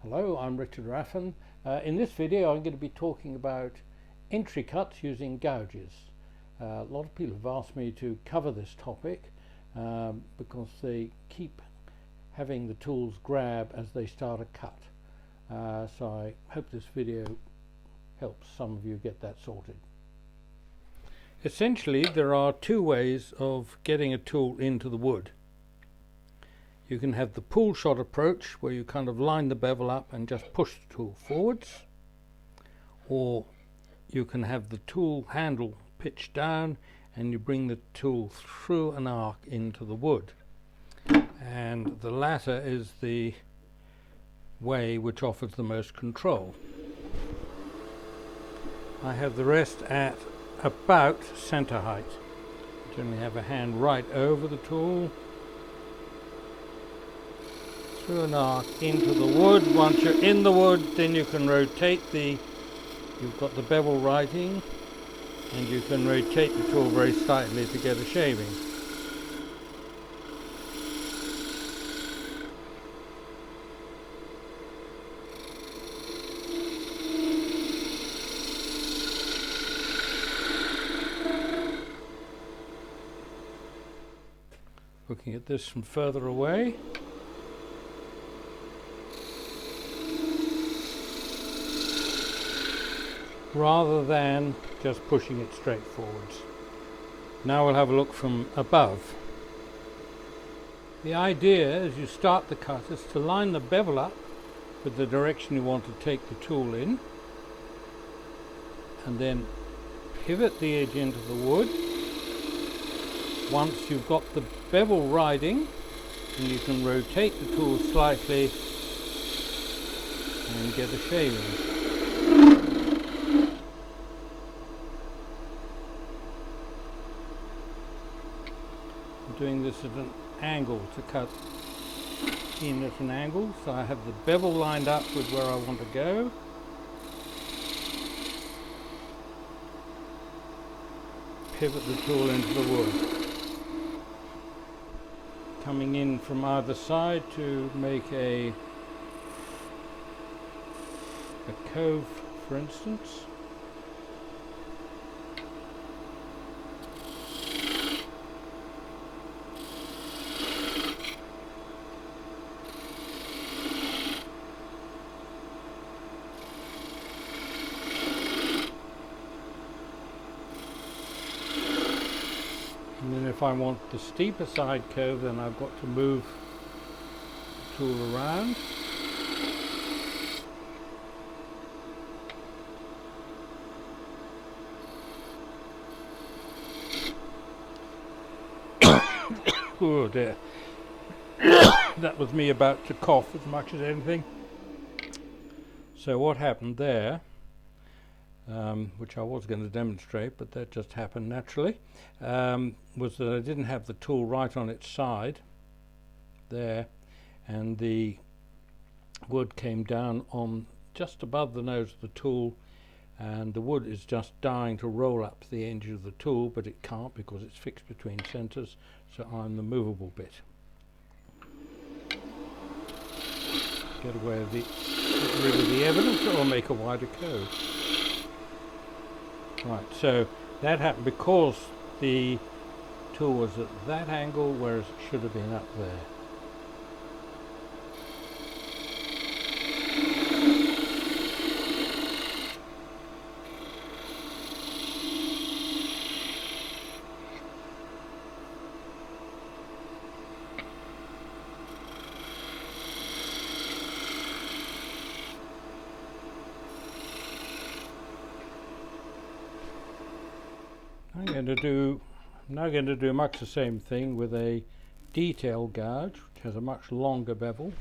Hello, I'm Richard Raffan. In this video I'm going to be talking about entry cuts using gouges. A lot of people have asked me to cover this topic because they keep having the tools grab as they start a cut. So I hope this video helps some of you get that sorted. Essentially there are two ways of getting a tool into the wood. You can have the pull shot approach where you kind of line the bevel up and just push the tool forwards, or you can have the tool handle pitched down and you bring the tool through an arc into the wood, and the latter is the way which offers the most control. I have the rest at about center height. Generally have a hand right over the tool, through an arc into the wood. Once you're in the wood, then you can rotate you've got the bevel righting, and you can rotate the tool very slightly to get a shaving. Looking at this from further away, rather than just pushing it straight forwards. Now we'll have a look from above. The idea as you start the cut is to line the bevel up with the direction you want to take the tool in, and then pivot the edge into the wood. Once you've got the bevel riding, and you can rotate the tool slightly and get a shaving. Doing this at an angle to cut in at an angle, so I have the bevel lined up with where I want to go. Pivot the tool into the wood, coming in from either side to make a cove, for instance. And then if I want the steeper side cove, then I've got to move the tool around. Oh dear. That was me about to cough as much as anything. So what happened there, which I was going to demonstrate, but that just happened naturally, was that I didn't have the tool right on its side there, and the wood came down on just above the nose of the tool, and the wood is just dying to roll up the edge of the tool, but it can't because it's fixed between centers, so I'm the movable bit. Get rid of the evidence, or make a wider cove. Right, so that happened because the tool was at that angle, whereas it should have been up there. I'm now going to do much the same thing with a detail gouge, which has a much longer bevel.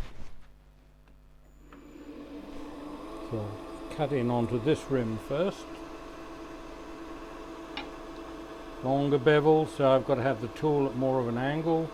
So cut in onto this rim first. Longer bevel, so I've got to have the tool at more of an angle.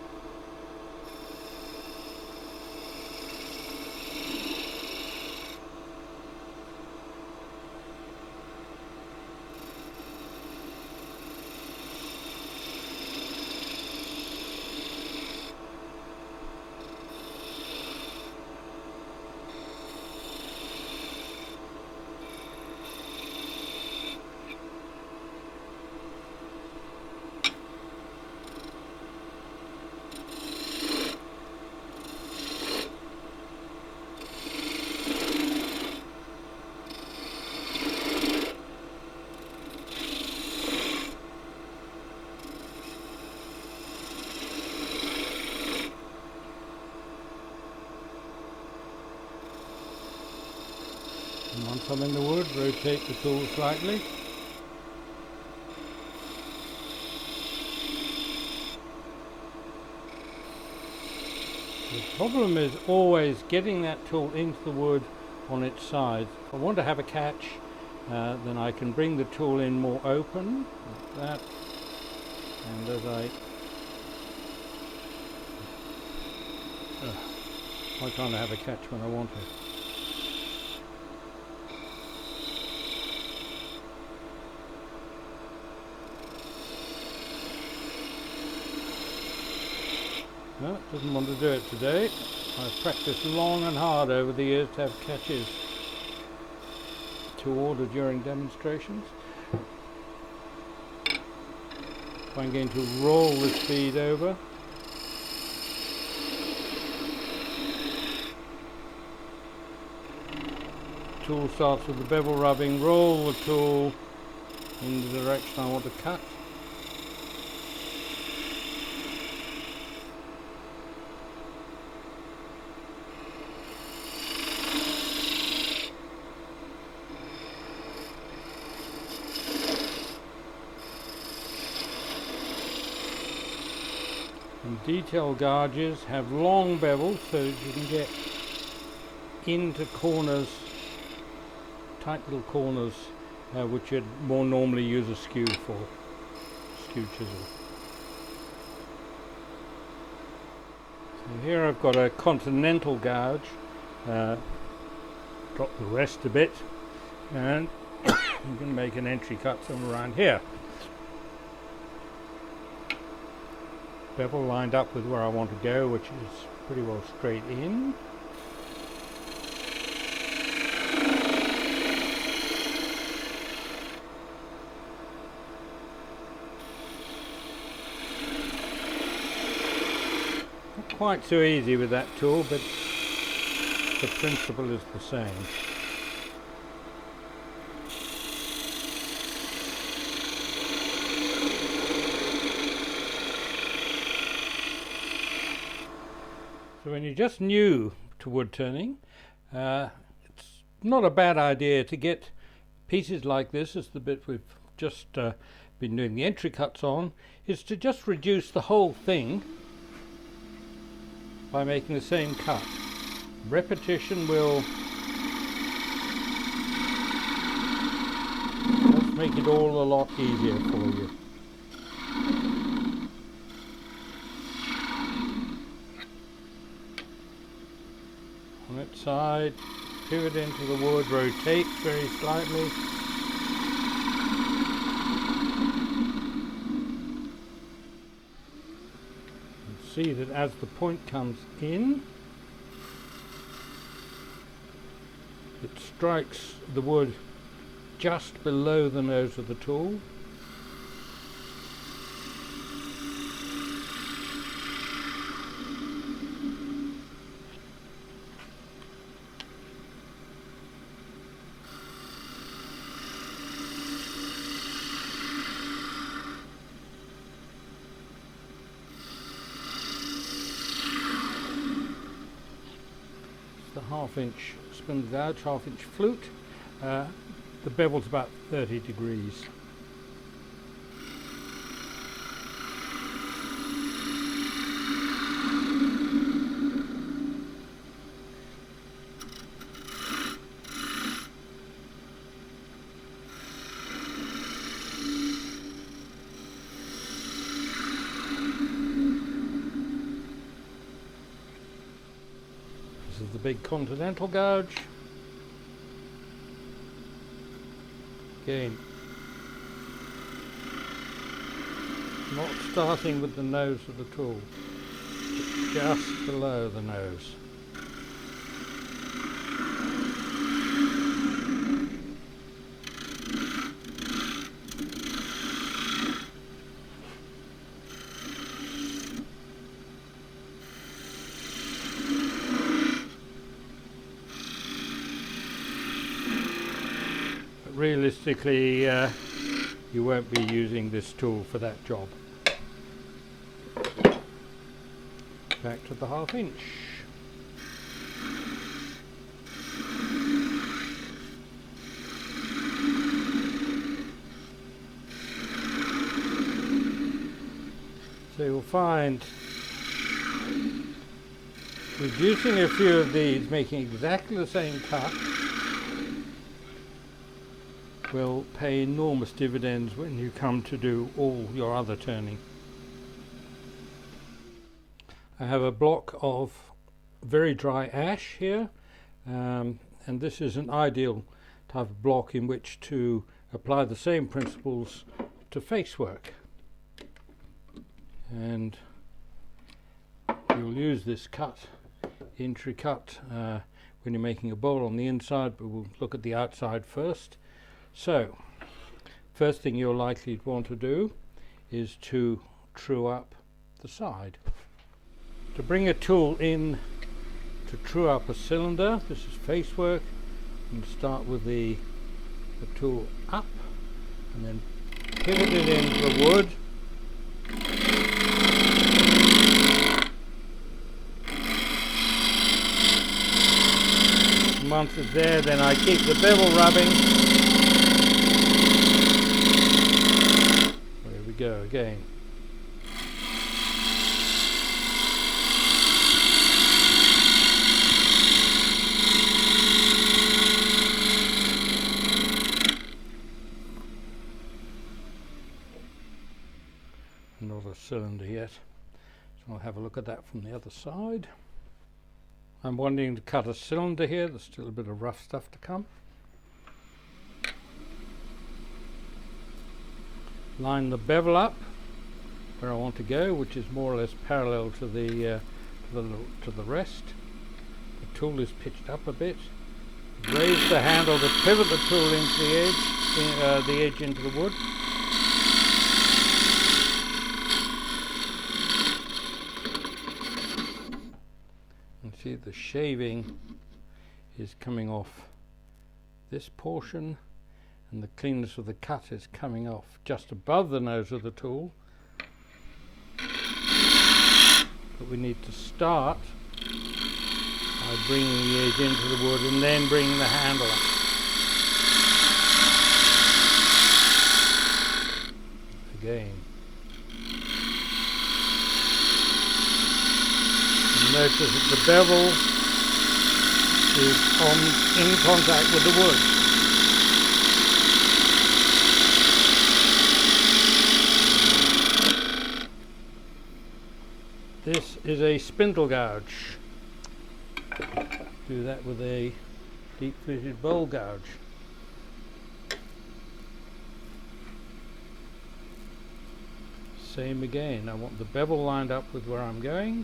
And once I'm in the wood, rotate the tool slightly. The problem is always getting that tool into the wood on its side. If I want to have a catch, then I can bring the tool in more open, like that, and as why can't I have a catch when I want it? No, it doesn't want to do it today. I've practiced long and hard over the years to have catches to order during demonstrations. I'm going to roll the speed over. Tool starts with the bevel rubbing, roll the tool in the direction I want to cut. And detail gouges have long bevels so that you can get into corners, tight little corners, which you'd more normally use a skew for, skew chisel. So here I've got a continental gouge, drop the rest a bit, and you can make an entry cut somewhere around here. Bevel lined up with where I want to go, which is pretty well straight in. Not quite so easy with that tool, but the principle is the same. So when you're just new to wood turning, it's not a bad idea to get pieces like this, as the bit we've just been doing the entry cuts on, is to just reduce the whole thing by making the same cut. Repetition will just make it all a lot easier for you. On its side, pivot into the wood, rotate very slightly. And see that as the point comes in, it strikes the wood just below the nose of the tool. The half-inch spindle gouge, half-inch flute. The bevel's about 30 degrees. This is the big continental gouge. Again, not starting with the nose of the tool, but just below the nose. Realistically, you won't be using this tool for that job. Back to the half-inch. find reducing a few of these, making exactly the same cut, will pay enormous dividends when you come to do all your other turning. I have a block of very dry ash here, and this is an ideal type of block in which to apply the same principles to face work. And you'll use this entry cut when you're making a bowl on the inside, but we'll look at the outside first. So, first thing you're likely to want to do is to true up the side. To bring a tool in to true up a cylinder, this is face work, and start with the tool up and then pivot it into the wood. And once it's there, then I keep the bevel rubbing. There we go again. Not a cylinder yet, so I'll have a look at that from the other side. I'm wanting to cut a cylinder here. There's still a bit of rough stuff to come. Line the bevel up where I want to go, which is more or less parallel to the rest. The tool is pitched up a bit. Raise the handle to pivot the tool into the edge into the wood. See, the shaving is coming off this portion, and the cleanness of the cut is coming off just above the nose of the tool. But we need to start by bringing the edge into the wood and then bringing the handle up. Again. Notice that the bevel is in contact with the wood. This is a spindle gouge. Do that with a deep-fluted bowl gouge. Same again. I want the bevel lined up with where I'm going.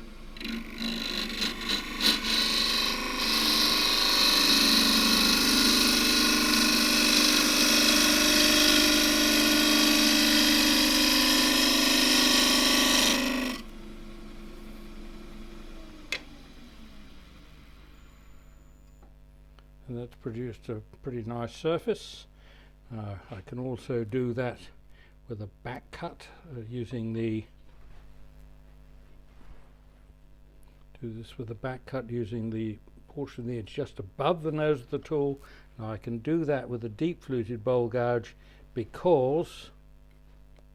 And that's produced a pretty nice surface. I can also do that with a back cut using the portion of the edge just above the nose of the tool. Now I can do that with a deep fluted bowl gouge because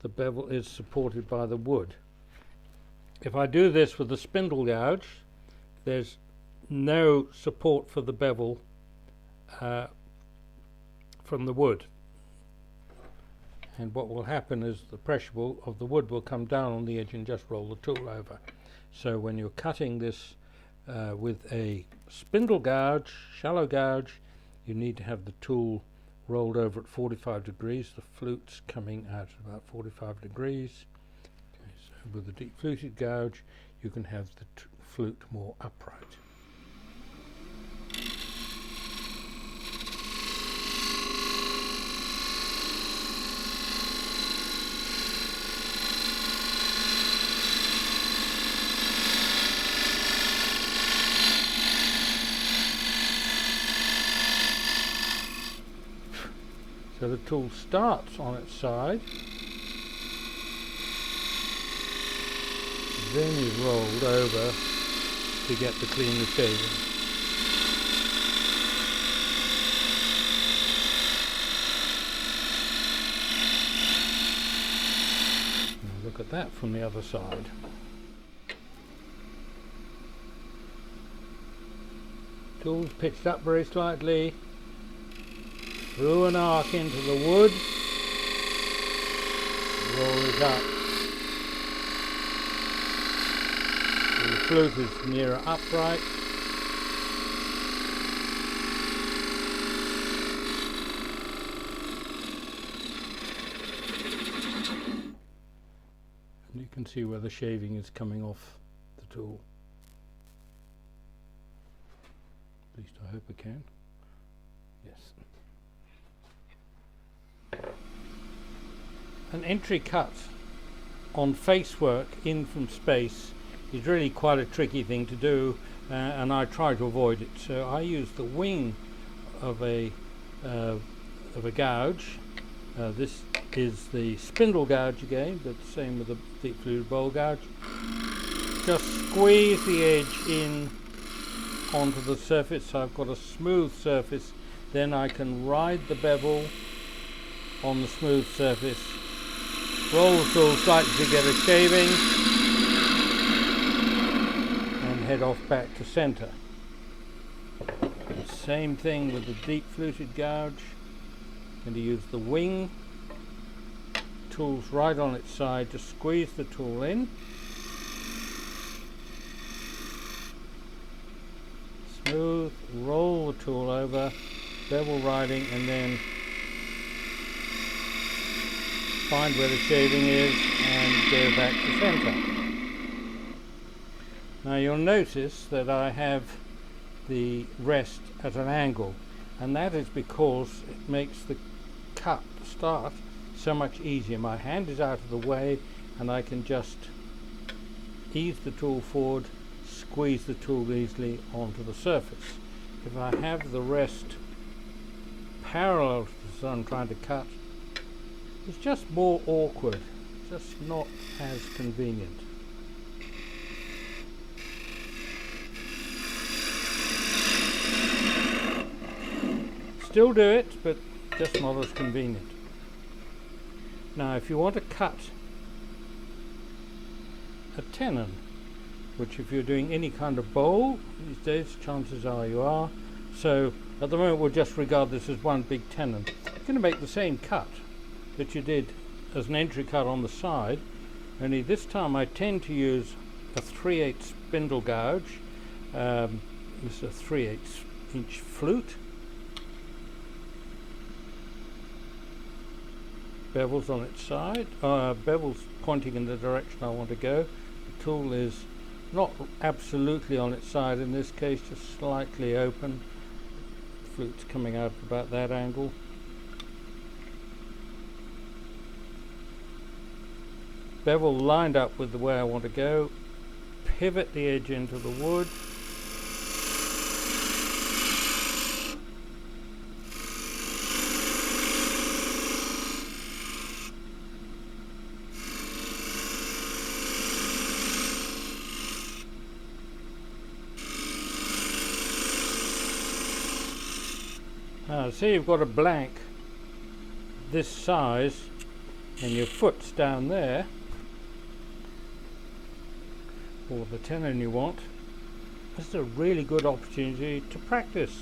the bevel is supported by the wood. If I do this with a spindle gouge, there's no support for the bevel from the wood, and what will happen is the pressure of the wood will come down on the edge and just roll the tool over. So when you're cutting this with a spindle gouge, shallow gouge, you need to have the tool rolled over at 45 degrees, the flute's coming out at about 45 degrees. Okay, so with a deep fluted gouge you can have the flute more upright. So the tool starts on its side, then is rolled over to get the cleaner shaving. Now look at that from the other side. Tools pitched up very slightly, through an arc into the wood, roll it up. So the flute is nearer upright. And you can see where the shaving is coming off the tool. At least I hope I can. Yes. An entry cut on face work in from space is really quite a tricky thing to do, and I try to avoid it. So I use the wing of a gouge. This is the spindle gouge again, but same with the deep fluted bowl gouge. Just squeeze the edge in onto the surface so I've got a smooth surface. Then I can ride the bevel on the smooth surface, roll the tool slightly to get a shaving, and head off back to center. Same thing with the deep fluted gouge. I'm going to use the wing. Tool's right on its side, just squeeze the tool in. Smooth, roll the tool over, bevel riding, and then find where the shaving is and go back to center. Now you'll notice that I have the rest at an angle, and that is because it makes the cut start so much easier. My hand is out of the way and I can just ease the tool forward, squeeze the tool easily onto the surface. If I have the rest parallel to the sun trying to cut, it's just more awkward, just not as convenient. Still do it, but just not as convenient. Now if you want to cut a tenon, which if you're doing any kind of bowl these days, chances are you are, so at the moment we'll just regard this as one big tenon. You're going to make the same cut that you did as an entry cut on the side, only this time I tend to use a 3/8 spindle gouge. This is a 3/8 inch flute. Bevel's on its side, bevel's pointing in the direction I want to go. The tool is not absolutely on its side in this case, just slightly open. The flute's coming out about that angle. Bevel lined up with the way I want to go. Pivot the edge into the wood. See, you've got a blank this size and your foot's down there, or the tenon you want. This is a really good opportunity to practice.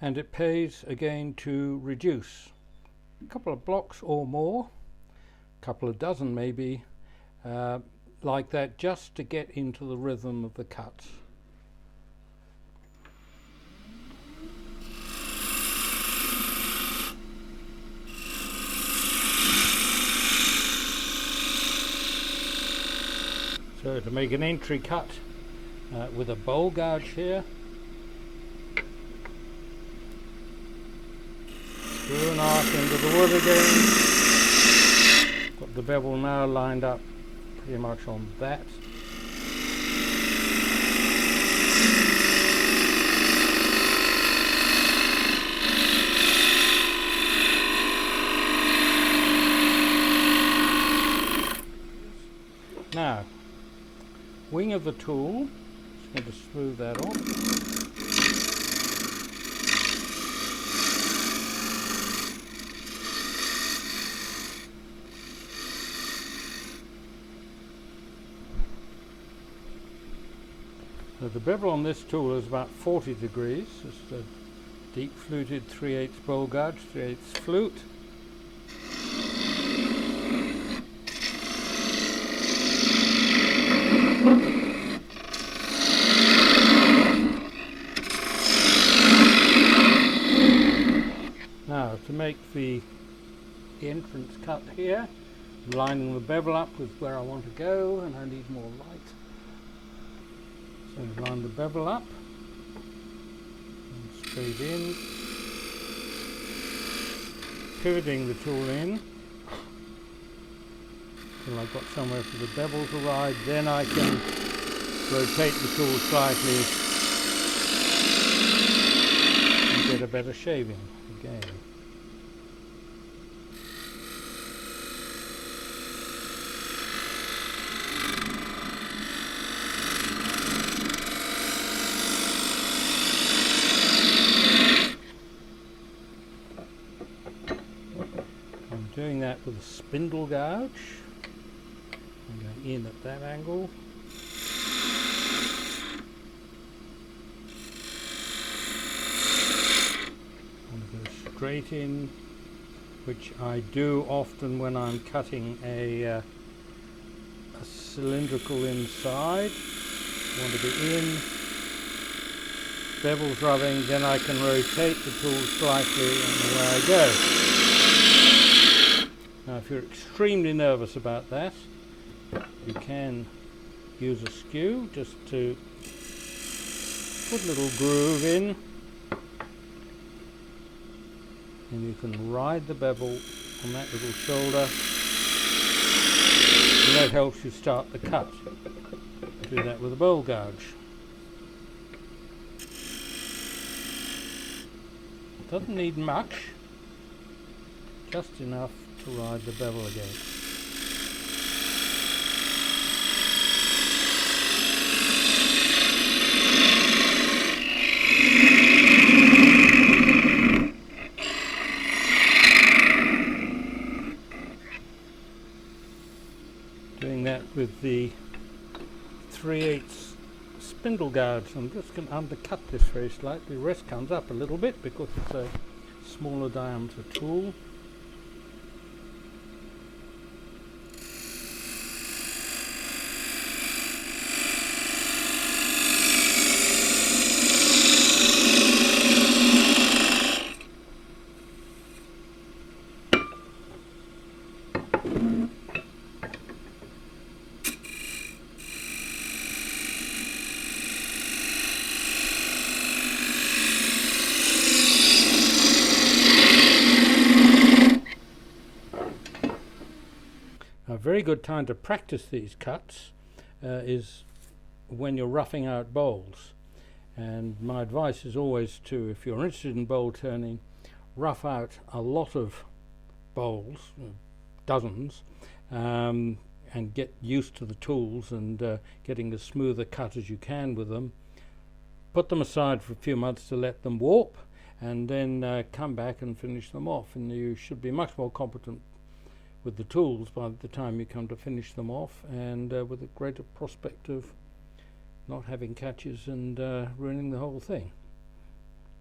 And it pays again to reduce a couple of blocks or more, a couple of dozen maybe, like that, just to get into the rhythm of the cuts. So to make an entry cut with a bowl gouge here, through an arc into the wood again. got the bevel now lined up pretty much on that. Now, wing of the tool, just going to smooth that off. So the bevel on this tool is about 40 degrees. It's a deep fluted 3/8 bowl gouge, 3/8 flute. Now to make the entrance cut here, I'm lining the bevel up with where I want to go, and I need more light. So line the bevel up, and straight in, pivoting the tool in until I've got somewhere for the bevel to ride. Then I can rotate the tool slightly and get a better shaving again. Doing that with a spindle gouge. I'm going in at that angle. And go straight in, which I do often when I'm cutting a cylindrical inside. Want to be in, bevel's rubbing, then I can rotate the tool slightly and away I go. Now if you're extremely nervous about that, you can use a skew just to put a little groove in, and you can ride the bevel on that little shoulder, and that helps you start the cut. Do that with a bowl gouge. Doesn't need much, just enough to ride the bevel again. Doing that with the 3/8 spindle gouge. I'm just going to undercut this very slightly. The rest comes up a little bit because it's a smaller diameter tool. A very good time to practice these cuts is when you're roughing out bowls, and my advice is always to, if you're interested in bowl turning, rough out a lot of bowls, dozens, and get used to the tools and getting as smooth a cut as you can with them. Put them aside for a few months to let them warp, and then come back and finish them off, and you should be much more competent with the tools by the time you come to finish them off, and with a greater prospect of not having catches and ruining the whole thing.